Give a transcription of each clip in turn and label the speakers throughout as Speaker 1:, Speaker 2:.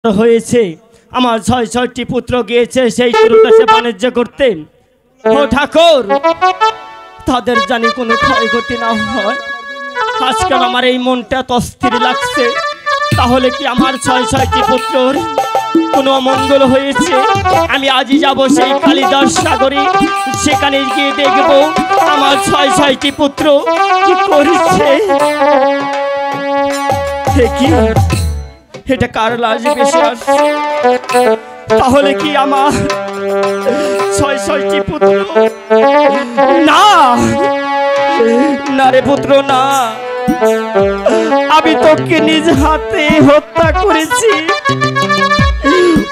Speaker 1: হয়েছে। আমার ৬-৬টি পুত্র গিয়েছে সেই দেশে বাণিজ্য করতে। ও ঠাকুর, তাদের জানি কোনো ক্ষয়ক্ষতি না হয়। আজকাল আমার এই মনটা তো অস্থির লাগছে। তাহলে কি আমার ৬-৬টি পুত্রর কোনো অমঙ্গল হয়েছে? আমি আজই যাব সেই কালিদাস সাগরে, সেখানে গিয়ে দেখবো আমার ৬-৬টি পুত্র কি করছে। কি এটা কার লাশ ভেসে আসছে? তাহলে কি আমার ৬-৬টি পুত্র? না না রে পুত্র না, আমি তোকে নিজ হাতে হত্যা করেছি।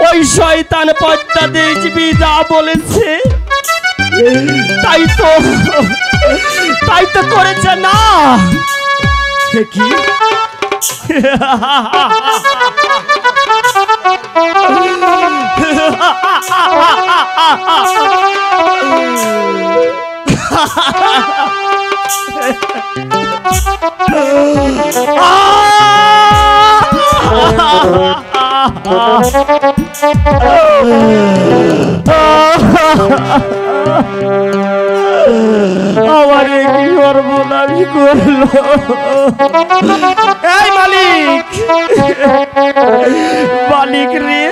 Speaker 1: ওই শয়তান পদ্মা দেবী যা বলেছে তাই তো করেছে। না কি আমারে কি সর্বনাশ করলো। এই মালিক, মালিক রে,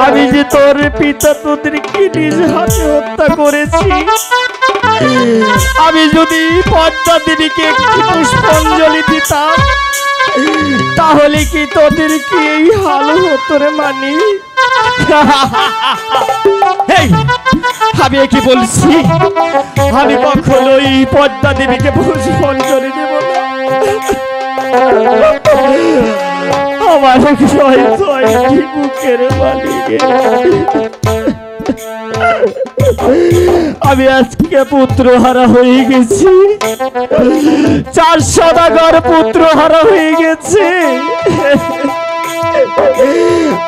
Speaker 1: আমি যে তোর পিতা তোদেরকে নিজ হাতে হত্যা করেছি। আমি যদি পদ্মা দেবীকে একটি পুষ্পাঞ্জলি দিতাম তাহলে কি তোদেরকে এই হাল হতো রে মানি? আমি কি বলছি, আমি কখনোই পদ্মা দেবীকে পুষ্পাঞ্জলি দেব না। আমার বুকের মালিকে আমি আজকে পুত্র হারা হয়ে গেছি। 4 সদাগর পুত্র হারা হয়ে গেছে।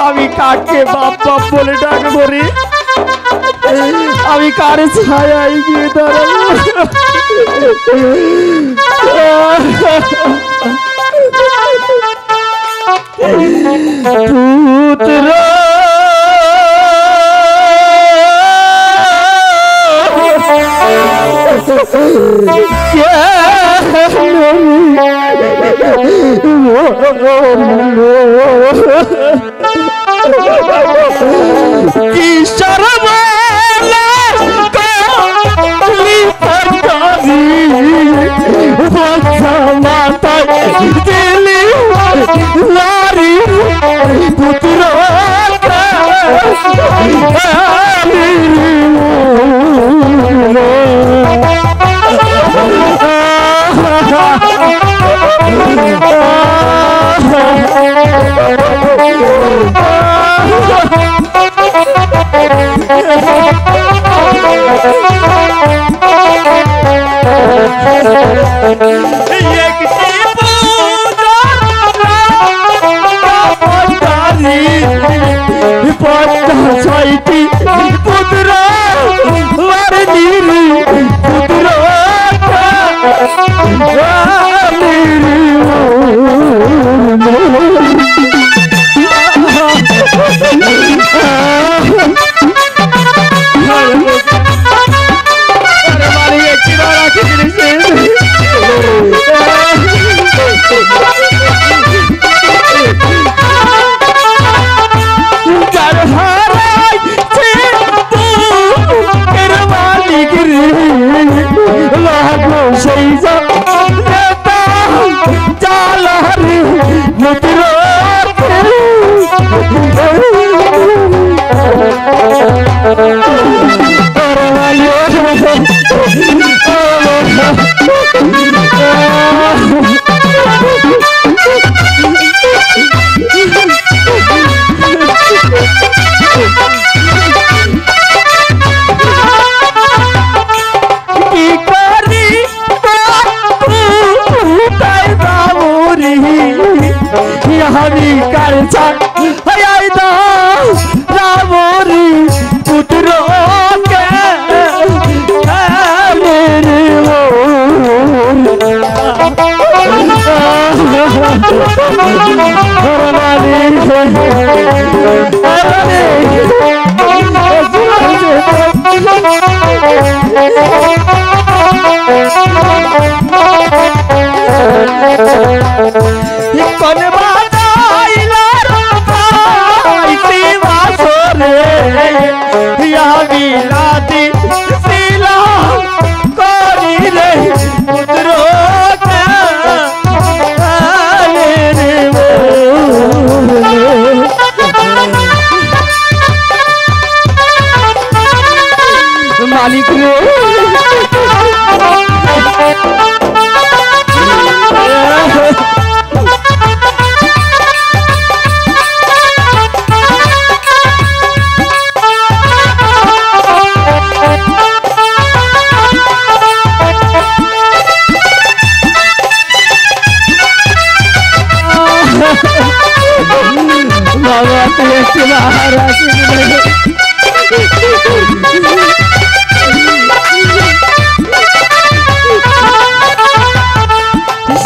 Speaker 1: আমি কাকে বাপ বাপ বলে ডাকবো রে? আমি কার ছায়ায় গিয়ে দাঁড়াবো? পুত্র কিশোর পুত্র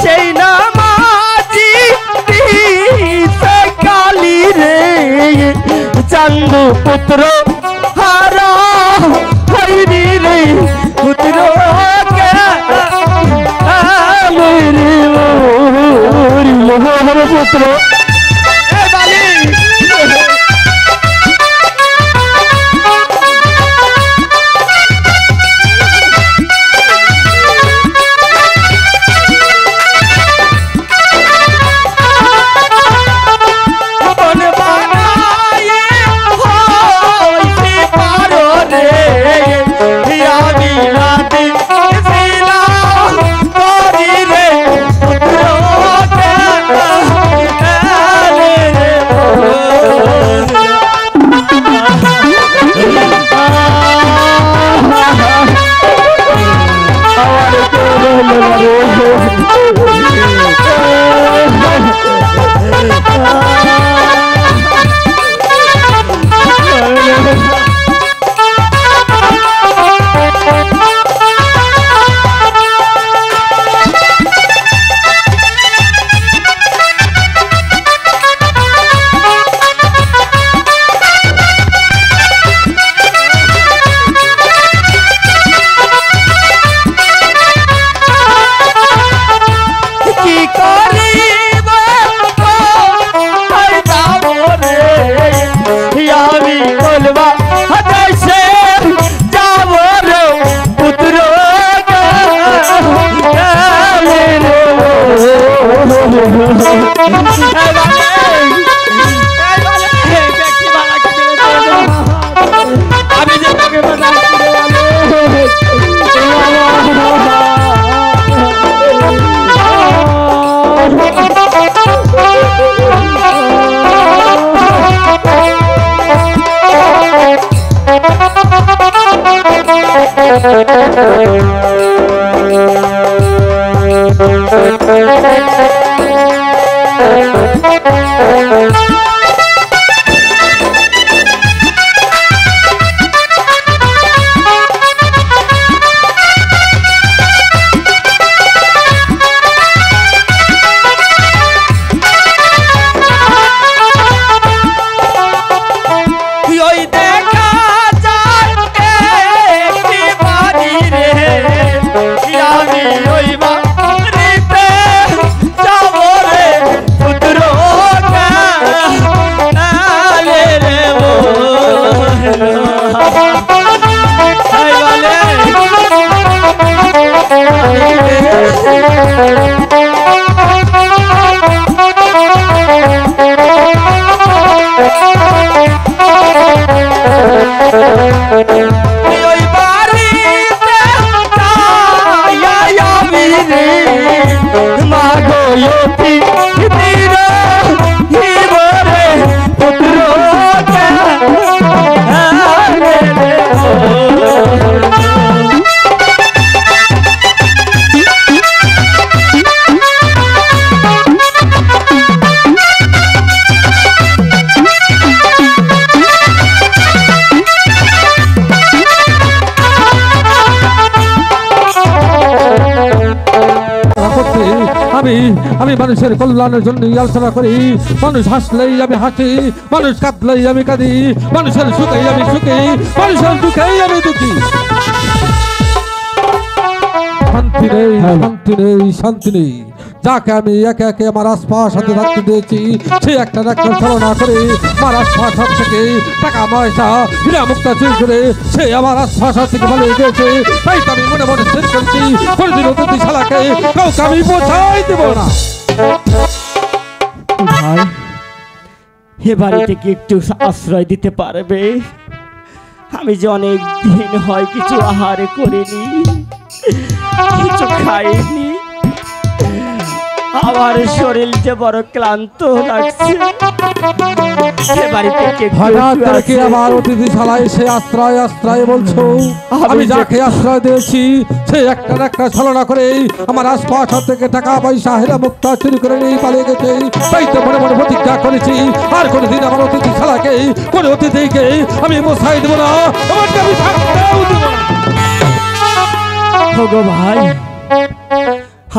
Speaker 1: সেই নামাজি কালী রে চান্দু পুত্র হারা হইনি রে পুত্র পুত্র
Speaker 2: আমি মানুষের কল্যাণের জন্য আলোচনা করি। মানুষ হাসলেই আমি হাসি, মানুষ কাঁদলেই আমি কাঁদি, মানুষের সুখেই আমি সুখী, মানুষের দুঃখেই আমি দুঃখী। শান্তি নেই, শান্তি নেই, শান্তি নেই। যাকে আমি একে একে আমার আশপাশ হাতে থাকতে দিয়েছি, সে একটা ছলনা করে আমার আশপাশ হাত থেকে টাকা পয়সা হীরা মুক্তা চুরি করে সে আমার আশপাশ হাত থেকে পালিয়ে গিয়েছে। তাই তো আমি মনে মনে শেষ করছি, কোনদিন অতিথি শালাকে কাউকে আমি বোঝাই দেব না।
Speaker 1: ভাই, এ বাড়িতে কি একটু আশ্রয় দিতে পারবে? আমি যে অনেক দিন হয় কিছু আহার করিনি, কিছু খাইনি, আমার শরীর যে বড় ক্লান্ত লাগছে।
Speaker 2: আমার অতিথিশালায় সে আশ্রয় আশ্রয় বলছো? আমি যাকে আশ্রয় দিয়েছি সে একটা ছলনা করে আমার আশপাশ থেকে টাকা পয়সা হীরা মুক্তা চুরি করে নিয়ে পালিয়ে গেছে। তাই তো মনে মনে প্রতিজ্ঞা করেছি আর কোনদিন আমার অতিথি কোনো অতিথিকে আমি বসাই দেবো না, এমনকি আমি থাকতেও দেবো না।
Speaker 1: ওগো ভাই,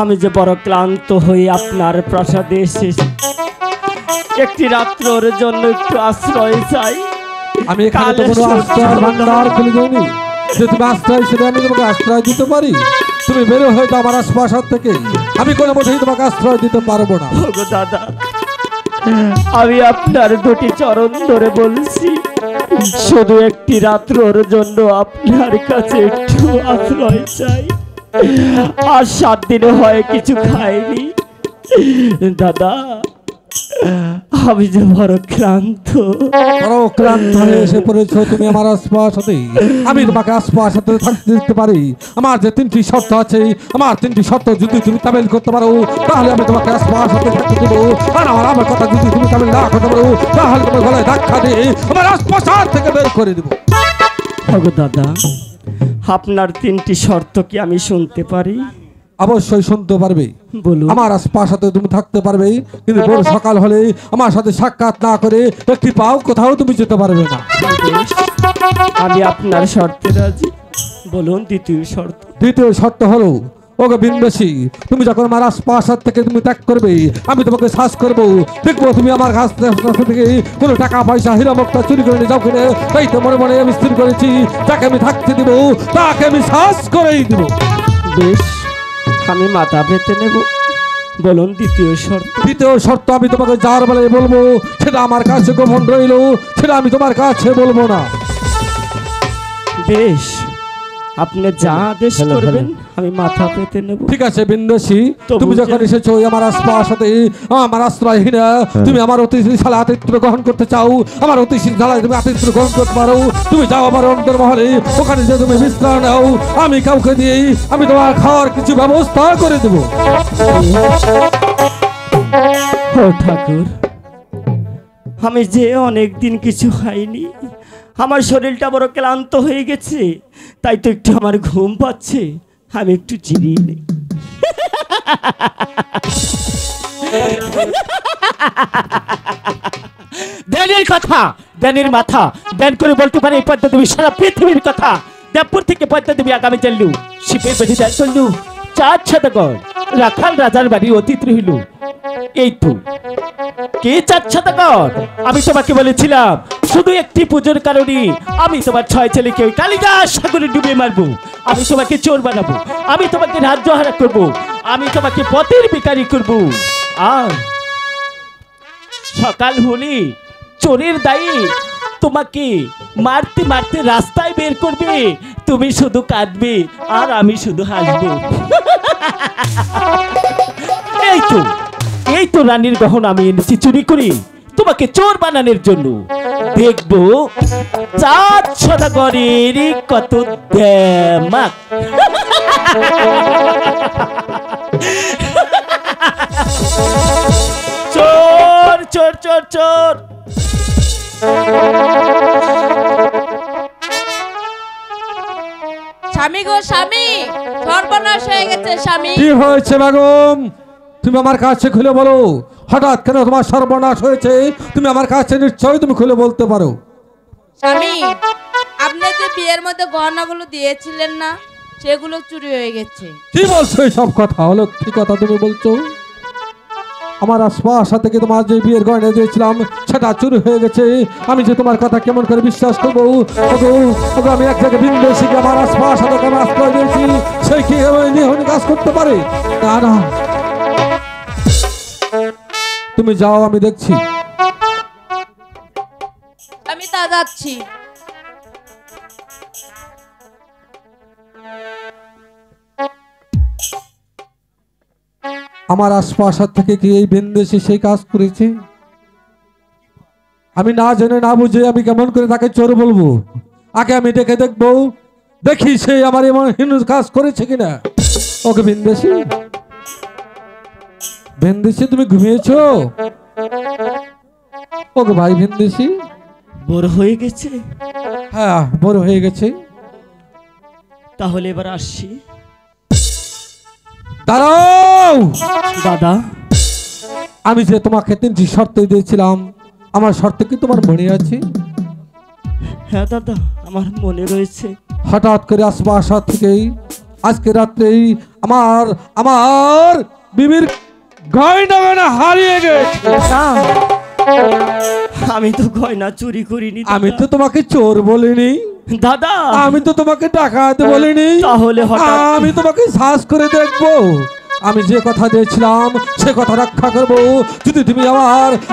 Speaker 1: আমি যে বড় ক্লান্ত হয়ে আপনার প্রাসাদে এসেছি, একটি রাত্রের জন্য একটু আশ্রয় চাই।
Speaker 2: আমি এখানে তো কোনো আশ্রয়ের ভান্ডার খুলে দিইনি যে তুমি আশ্রয় হিসেবে আমি তোমাকে আশ্রয় দিতে পারি। তুমি বেরো হয়তো আমার আশপাশ থেকে, আমি কোনো মতেই তোমাকে আশ্রয় দিতে পারবো না।
Speaker 1: ওগো দাদা, আমি আপনার দুটি চরণ ধরে বলছি, শুধু একটি রাত্রের জন্য আপনার কাছে একটু আশ্রয় চাই। আর 7 দিনে হয় কিছু খাইনি দাদা, আমি যে বড় ক্লান্ত।
Speaker 2: বড় ক্লান্ত হয়ে এসে পড়েছো তুমি আমার আশপাশে, আমি তোমাকে আশপাশে থাকতে দিতে পারি। আমার যে 3টি শর্ত আছে, আমার 3টি শর্ত যদি তুমি তামিল করতে পারো তাহলে আমি তোমাকে আশপাশে থাকতে দেবো। আর আমার কথা যদি তুমি তামিল না করতে পারো তাহলে তোমার গলায় ধাক্কা দিয়ে আমার আশপাশ থেকে বের করে দেবো।
Speaker 1: ওগো দাদা, আপনার 3টি শর্ত কি আমি শুনতে পারি?
Speaker 2: অবশ্যই শুনতে পারবে।
Speaker 1: বলুন।
Speaker 2: আমার আশপাশে তুমি থাকতে পারবে, কিন্তু ভোর সকাল হলে আমার সাথে সাক্ষাৎ না করে একটি পাও কোথাও তুমি যেতে পারবে না।
Speaker 1: বেশ, আমি আপনার শর্তে রাজি। বলুন দ্বিতীয় শর্ত।
Speaker 2: দ্বিতীয় শর্ত হলো, ওকে বিন্দাসী, তুমি যখন আমার আশপাশ থেকে তুমি ত্যাগ করবে আমি তোমাকে শ্বাস করবো, দেখবো তুমি আমার কাছ থেকে কোনো টাকা পয়সা হীরা মুক্তা চুরি করে নিয়ে যাও কিনে। তাই তো মনে মনে আমি স্থির করেছি, যাকে আমি থাকতে দিব তাকে আমি শ্বাস করেই দিব।
Speaker 1: বেশ, আমি মাথা পেতে নেব। বলুন দ্বিতীয় শর্ত।
Speaker 2: দ্বিতীয় শর্ত, আমি তোমাকে যার বেলায় বলবো সেটা আমার কাছে গোপন রইল, সেটা আমি তোমার কাছে বলবো না।
Speaker 1: বেশ, আপনি যা আদেশ করবেন আমি মাথা পেতে নেব।
Speaker 2: ঠিক আছে বিন্দাসী,
Speaker 1: তবু
Speaker 2: তুমি
Speaker 1: যে-
Speaker 2: যখন এসেছো আমার আশপাশে, আমার আশ্রয়হীনা, তুমি আমার অতিথিশালা আতিথ্য গ্রহণ করতে চাও, আমার অতিথিশালায় তুমি আতিথ্য গ্রহণ করতে পারো। তুমি যাও আমার অন্তর্মহলে, ওখানে যে তুমি বিশ্রাম নাও, আমি কাউকে দিয়েই আমি তোমার খাওয়ার কিছু ব্যবস্থা করে দেবো।
Speaker 1: ও ঠাকুর, আমি যে অনেক দিন কিছু খাইনি, আমার শরীরটা বড় ক্লান্ত হয়ে গেছে, তাই তো একটু আমার ঘুম পাচ্ছে, আমি একটু জিরিয়ে নেই।
Speaker 3: ধ্যানের কথা, ধ্যানের মাথা, ধ্যান করে বলতে পারে এই পদ্মা দেবী সারা পৃথিবীর কথা। দেবপুর থেকে পদ্মা দেবী আগামী চললু, শিপের বেঁধে দেন চললু, 4 শতকর রাখাল রাজার বাড়ি অতীত রইল। এই তো কে 4 শতকর? আমি তোমাকে বলেছিলাম শুধু একটি পুজোর কারণে আমি তোমার 6 ছেলেকে ওই কালিদাস সাগরে ডুবে মারবো, আমি তোমাকে চোর বানাবো, আমি তোমাকে রাজ্য হারা করবো, আমি তোমাকে পথের ভিখারি করবো। আর সকাল হলে চোরের দায়ী তোমাকে মারতে মারতে রাস্তায় বের করবে, তুমি শুধু কাঁদবে আর আমি শুধু হাসবো। এই তো রানীর গহনা আমি এনেছি চুরি করি তোমাকে চোর বানানোর জন্য। দেখবো 4 সদাগরের কত দেমাক। চোর চোর চোর চোর।
Speaker 4: স্বামী গো স্বামী, সর্বনাশ হয়ে গেছে স্বামী।
Speaker 2: কি হয়েছে বেগম? তুমি আমার কাছে খুলে বলো, হঠাৎ কেন তোমার সর্বনাশ হয়েছে? তুমি আমার কাছে নিশ্চয়ই তুমি খুলে বলতে পারো।
Speaker 4: স্বামী, আপনি যে বিয়ের মধ্যে গহনাগুলো দিয়েছিলেন না, সেগুলো চুরি হয়ে গেছে।
Speaker 2: কি বলছো সব কথা? হলো কি কথা তুমি বলছো? আমার আশপাশ থেকে তোমার যে বিয়ের গয়না দিয়েছিলাম সেটা চুরি হয়ে গেছে। আমি যে তোমার কথা কেমন করে বিশ্বাস করবো? ওগো, ওগো, আমি এক জায়গায় বিন্দেশিকে আমার আশপাশ থেকে আমি আশ্রয় দিয়েছি, সেই কি নিহন কাজ করতে পারে? না না, তুমি যাও, আমি দেখছি।
Speaker 4: আমি তা যাচ্ছি।
Speaker 2: আমার আশপাশ থেকে কি এই বিন্দেশি সেই কাজ করেছে? আমি না জেনে না বুঝে আমি কেমন করে তাকে চোর বলবো? আগে আমি ডেকে দেখবো, দেখি সে আমার এমন হীন কাজ করেছে কিনা। ওকে বিন্দেশি, বিন্দেশি তুমি ঘুমিয়েছো? ওকে ভাই বিন্দেশি,
Speaker 1: বড় হয়ে গেছে,
Speaker 2: হ্যাঁ বড় হয়ে গেছে।
Speaker 1: তাহলে এবার আসছি।
Speaker 2: দাঁড়াও,
Speaker 1: দাদা,
Speaker 2: আমি যে তোমাকে 3টি শর্ত দিয়েছিলাম আমার শর্ত কি তোমার মনে আছে?
Speaker 1: হ্যাঁ দাদা, আমার মনে রয়েছে।
Speaker 2: হঠাৎ করে আশপাশ থেকেই আজকে রাত্রেই আমার আমার বিবির গয়না হারিয়ে গেছে।
Speaker 1: আমি তো গয়না চুরি করিনি দাদা।
Speaker 2: আমি তো তোমাকে চোর বলিনি
Speaker 1: দাদা,
Speaker 2: আমি তো তোমাকে ডাকাত বলিনি।
Speaker 1: তাহলে হঠাৎ
Speaker 2: আমি তোমাকে সাহস করে দেখবো। আমি যে কথা দিয়েছিলাম সে কথা রক্ষা করবো। যদি তুমি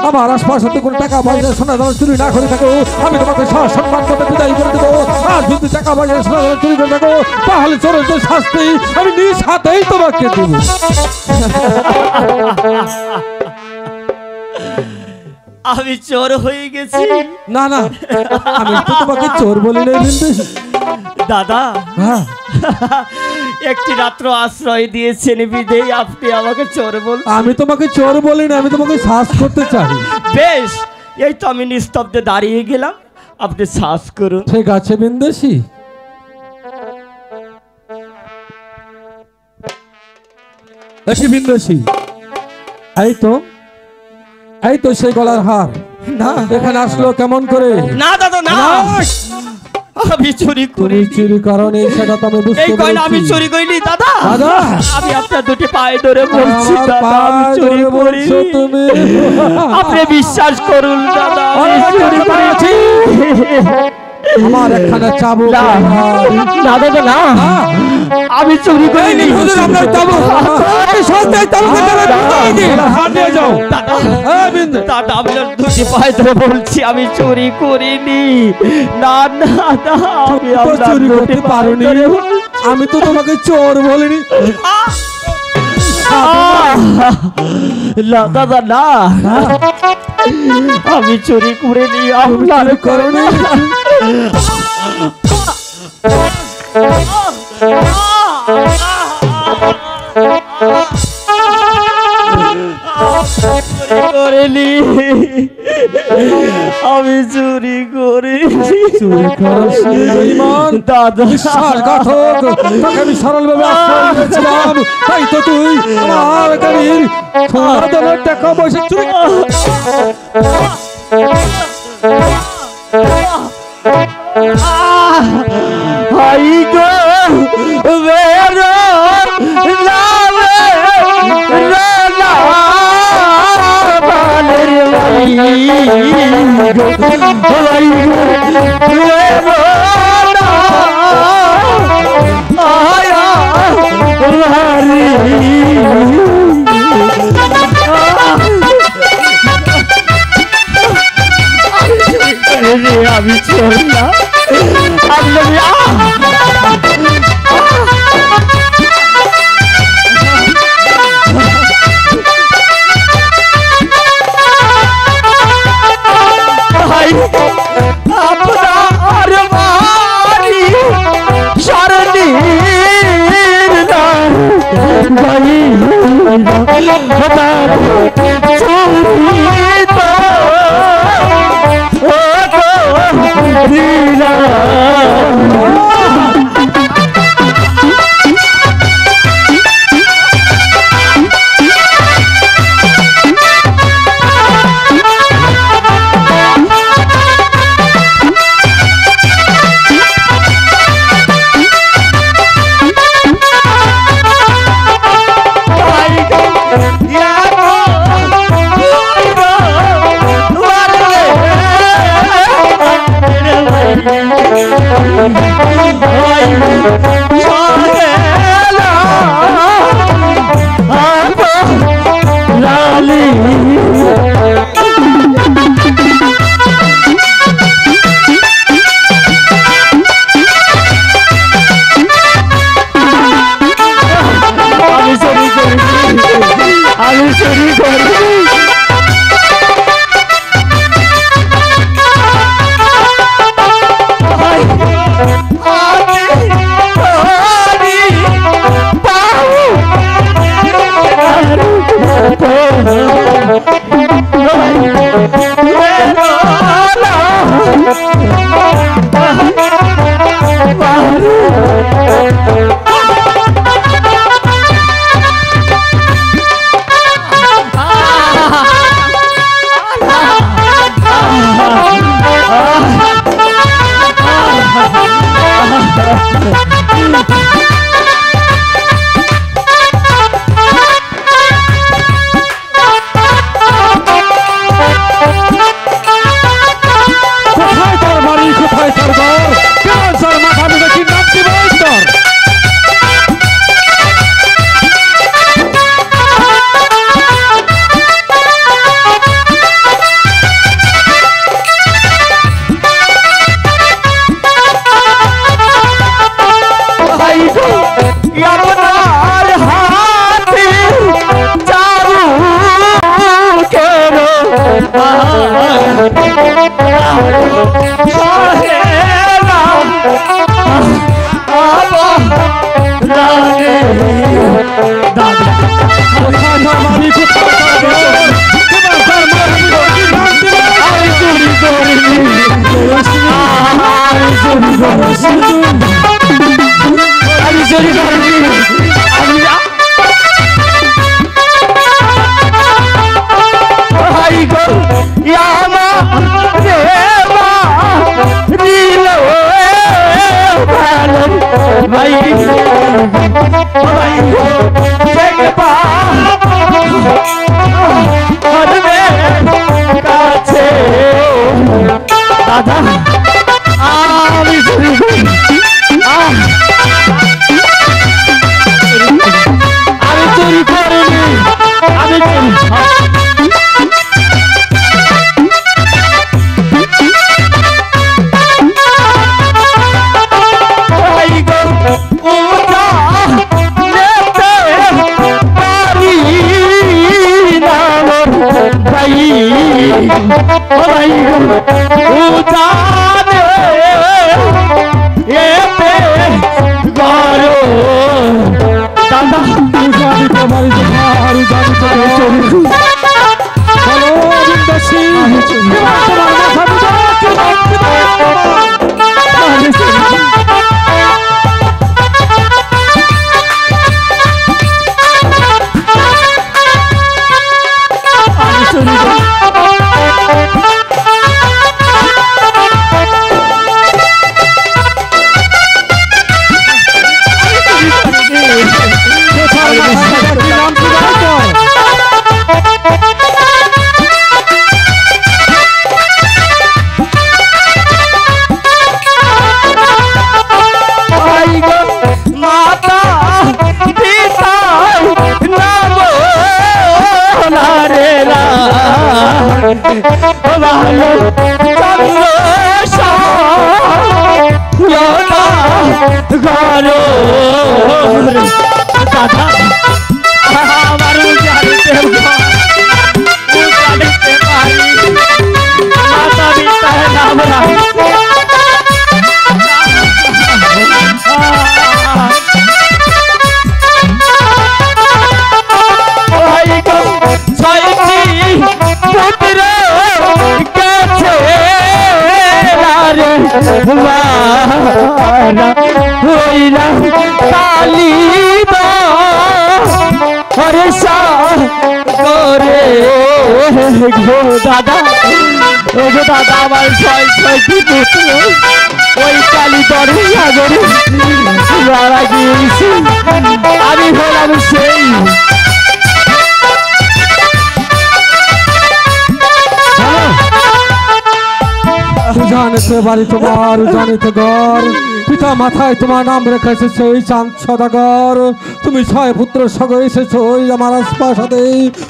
Speaker 2: আমার আশপাশ হতে কোনো টাকা পয়সা সোনা দানা চুরি না করে থাকো, আমি তোমাকে সম্মান করতে বিদায় করে দেবো। আর যদি টাকা পয়সা সোনা দানা চুরি করে থাকো, তাহলে চোরের যে শাস্তি আমি নিজ হাতেই তোমাকে দেব।
Speaker 1: আমি চোর হয়ে গেছি?
Speaker 2: না না, আমি তো তোমাকে চোর বলি না বিন্দেশী।
Speaker 1: দাদা,
Speaker 2: হ্যাঁ,
Speaker 1: একটি রাত্র আশ্রয় দিয়েছেন বিদেই আপনি আমাকে চোর বল?
Speaker 2: আমি তোমাকে চোর বলি না, আমি তোমাকে সাহস করতে চাই।
Speaker 1: বেশ, এই তো আমি নিস্তব্ধে দাঁড়িয়ে গেলাম, আপনি সাহস করুন।
Speaker 2: ঠিক আছে বিন্দেশী। দেখি বিন্দেশী, এই তো সেই গলার হার।
Speaker 1: না
Speaker 2: এখানে আসলো কেমন করে?
Speaker 1: না দাদা, না, আমি চুরি
Speaker 2: তুমি
Speaker 1: করি।
Speaker 2: চুরি করনি সেটা তো আমি
Speaker 1: এই
Speaker 2: বুঝতে
Speaker 1: গয়না আমি
Speaker 2: পেরেছি।
Speaker 1: চুরি করিনি দাদা।
Speaker 2: দাদা,
Speaker 1: আমি আপনার দুটি পায়ে ধরে বলছি
Speaker 2: আমার
Speaker 1: দাদা, আমি
Speaker 2: পায়ে
Speaker 1: চুরি
Speaker 2: ধরে বলছো
Speaker 1: করিনি।
Speaker 2: তুমি?
Speaker 1: আপনি বিশ্বাস করুন দাদা, আমি
Speaker 2: আমি
Speaker 1: চুরি
Speaker 2: চুরি
Speaker 1: করেছি।
Speaker 2: আমার একখানা চাবুক।
Speaker 1: না, না দাদা, না, আমি চুরি করিনি।
Speaker 2: আপনার চাবুক। এই সস্তায় চাবুকের দ্বারা বিদায়নি। হাত দিয়ে যাও।
Speaker 1: দাদা,
Speaker 2: এই বিন্দু।
Speaker 1: দাদা, আপনার দুটি পায়ে ধরে বলছি আমি চুরি করিনি। না না না, আমি
Speaker 2: তো
Speaker 1: আপনার
Speaker 2: চুরি
Speaker 1: দুটি
Speaker 2: করতে
Speaker 1: পায়ে
Speaker 2: পারোনি।
Speaker 1: ধরে বলছি।
Speaker 2: আমি তো তোমাকে চোর বলিনি।
Speaker 1: না দাদা, না, আমি চুরি করিনি। আপনার
Speaker 2: করোনি।
Speaker 1: করিনি, আমি চুরি করিনি।
Speaker 2: চুরি করস বেঈমান।
Speaker 1: দাদা,
Speaker 2: বিশ্বাসঘাতক। তোকে আমি সরলভাবে আশ্রয় দিয়েছিলাম, তাই তো তুই আমার গাড়ির সোনার দানার টাকা পয়সা চুরি।
Speaker 1: হাই গো বেরো নামে রানা বানের ভাই গো, হাই গো বেরো না আয়া হারি। আমি চোর না, আপনার বাড়ি সারণীর
Speaker 3: দাদা আমি চুরি করিনি আমি দাদা ও দাদা আমার ছয় ছয়টি পুত্র ওই কালী দরে সাগরে মারা গিয়েছে আমি হলাম সেই
Speaker 2: জানিতে বাড়ি তোমার জানিতে ঘর পিতা মাথায় তোমার নাম রেখেছে সেই চাঁদ সদাগর তুমি ছয় পুত্র সহ এসেছো আমার আশপাশে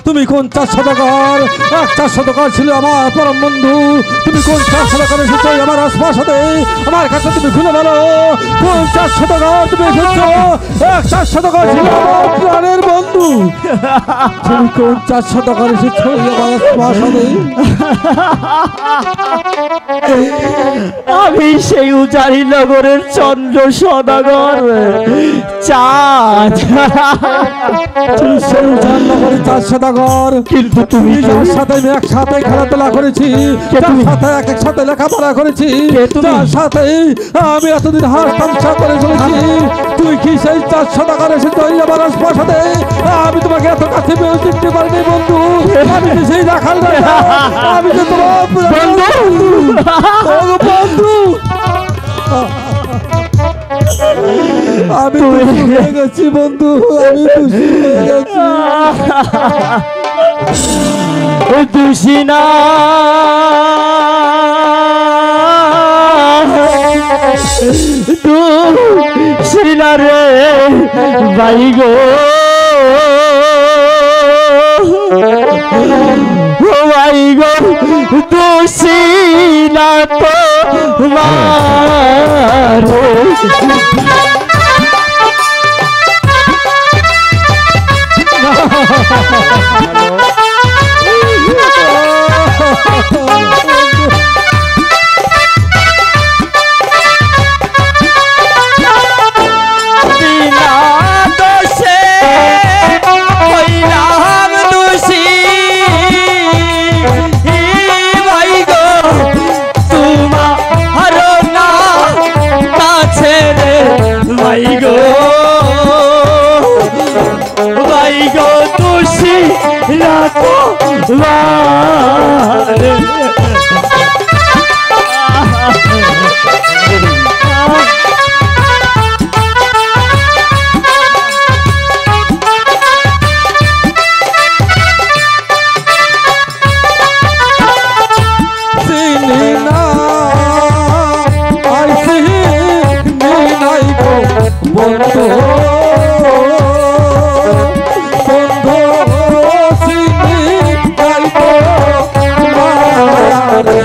Speaker 2: তুমি কোন চার সদাগর এক চার সদাগর ছিল আমার পরম বন্ধু তুমি কোন চার সদাগর এসেছো আমার আশপাশে আমার কাছে তুমি খুলে বলো কোন চার সদাগর তুমি এসেছো এক চার সদাগর ছিল আমার প্রাণের বন্ধু তুমি কোন চার সদাগর এসেছো আমার আশপাশে
Speaker 3: আমি সেই উজারি নগরের চন্দ্র সদাগর চাঁদ
Speaker 2: তুমি সেই উজার নগরের চাঁদ সদাগর
Speaker 3: কিন্তু তুমি
Speaker 2: যার সাথে আমি একসাথে খেলাধুলা করেছি যার সাথে এক সাথে লেখাপড়া করেছি যার সাথে আমি এতদিন হাত তামসা করে চলেছি তুই কি সেই চাঁদ সদাগর এসেছো আমার আশপাশে আমি তোমাকে এত কাছে পেয়েও চিনতে পারিনি বন্ধু আমি কি সেই রাখাল রাজা আমি যে তোমার বন্ধু বন্ধু আমি খুশি হয়ে গেছি বন্ধু আমি খুশি হয়ে গেছি
Speaker 3: দুশিনা দুশিনা রে ভাই গো ভাই গো দুশিনা তো
Speaker 2: চিনি না আর চিনি নাই গো বন্ধু বন্ধু চিনি নাই গো মারে।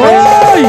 Speaker 2: ওই